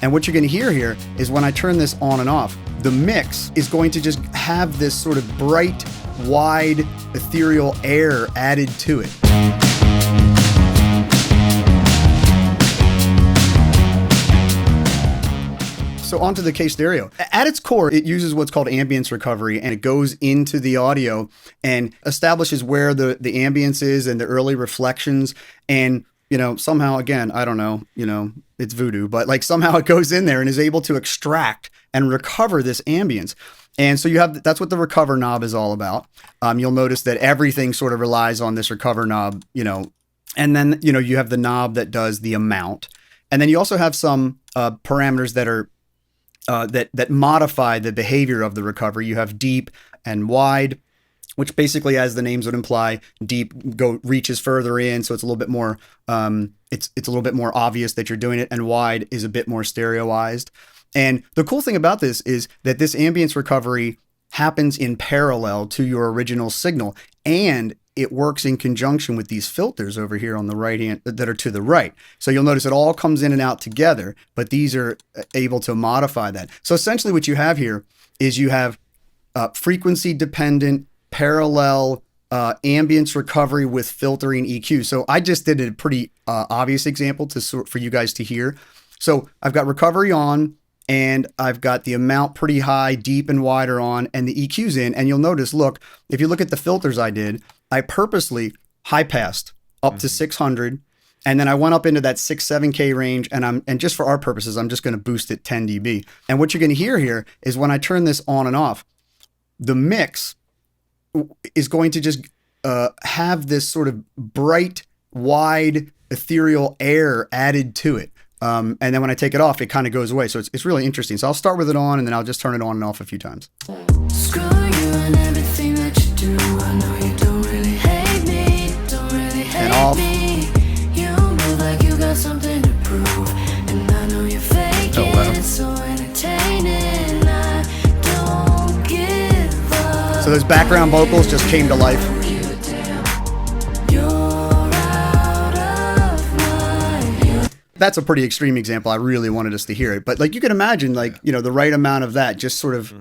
And what you're going to hear here is when I turn this on and off, the mix is going to just have this sort of bright, wide, ethereal air added to it. So onto the case stereo. At its core, it uses what's called ambience recovery, and it goes into the audio and establishes where the ambience is and the early reflections. And, somehow, again, I don't know, it's voodoo, but like somehow it goes in there and is able to extract and recover this ambience. And so that's what the recover knob is all about. You'll notice that everything sort of relies on this recover knob, and then, you have the knob that does the amount. And then you also have some parameters that are that modify the behavior of the recovery. You have deep and wide, which basically, as the names would imply, deep reaches further in, so it's a little bit more it's a little bit more obvious that you're doing it, and wide is a bit more stereoized. And the cool thing about this is that this ambience recovery happens in parallel to your original signal, and it works in conjunction with these filters over here on the right hand that are to the right. So you'll notice it all comes in and out together, but these are able to modify that. So essentially what you have here is you have frequency dependent parallel ambience recovery with filtering EQ. So I just did a pretty obvious example for you guys to hear. So I've got recovery on, and I've got the amount pretty high, deep and wide are on, and the EQ's in. And you'll notice, look, if you look at the filters I did, I purposely high passed up to 600, and then I went up into that 6-7K range, and just for our purposes, I'm just going to boost it 10 dB. And what you're going to hear here is when I turn this on and off, the mix is going to just have this sort of bright, wide, ethereal air added to it. And then when I take it off, it kind of goes away. So it's really interesting. So I'll start with it on, and then I'll just turn it on and off a few times. Screw you and everything that you do. I know you don't really hate me, don't really hate And off. me. You move like you got something to prove, and I know you're faking. Oh, wow. It's so entertaining. I don't give up. So those background vocals just came to life. That's a pretty extreme example. I really wanted us to hear it, but like you can imagine, like the right amount of that, just sort of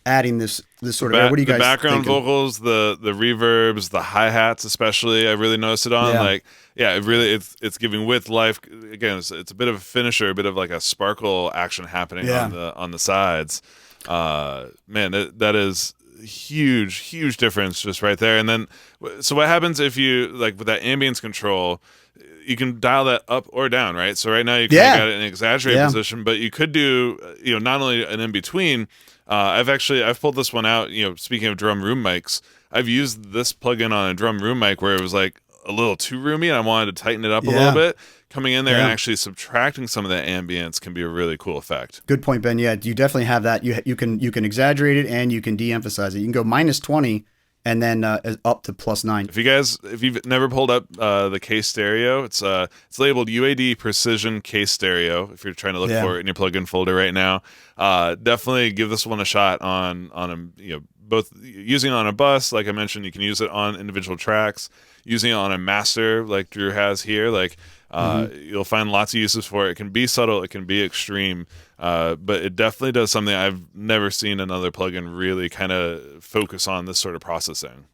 adding this sort of. What do you guys? The background thinking? vocals, the reverbs, the hi hats, especially. I really noticed it on. It's giving width, life. Again, it's a bit of a finisher, a bit of like a sparkle action happening on the sides. Man, that is huge difference just right there. And then, so what happens if you like with that ambience control? You can dial that up or down, right? So right now you kind of got it in an exaggerated position, but you could do, not only an in between. I've pulled this one out. Speaking of drum room mics, I've used this plugin on a drum room mic where it was like a little too roomy, and I wanted to tighten it up a little bit. Coming in there and actually subtracting some of that ambience can be a really cool effect. Good point, Ben. Yeah, you definitely have that. You can exaggerate it and you can de-emphasize it. You can go -20. And then up to +9. If you've never pulled up the case stereo, it's labeled UAD Precision Case Stereo. If you're trying to look for it in your plugin folder right now, definitely give this one a shot on both using it on a bus, like I mentioned. You can use it on individual tracks, using it on a master like Drew has here. Like you'll find lots of uses for it. It can be subtle, it can be extreme. But it definitely does something I've never seen another plugin really kind of focus on, this sort of processing.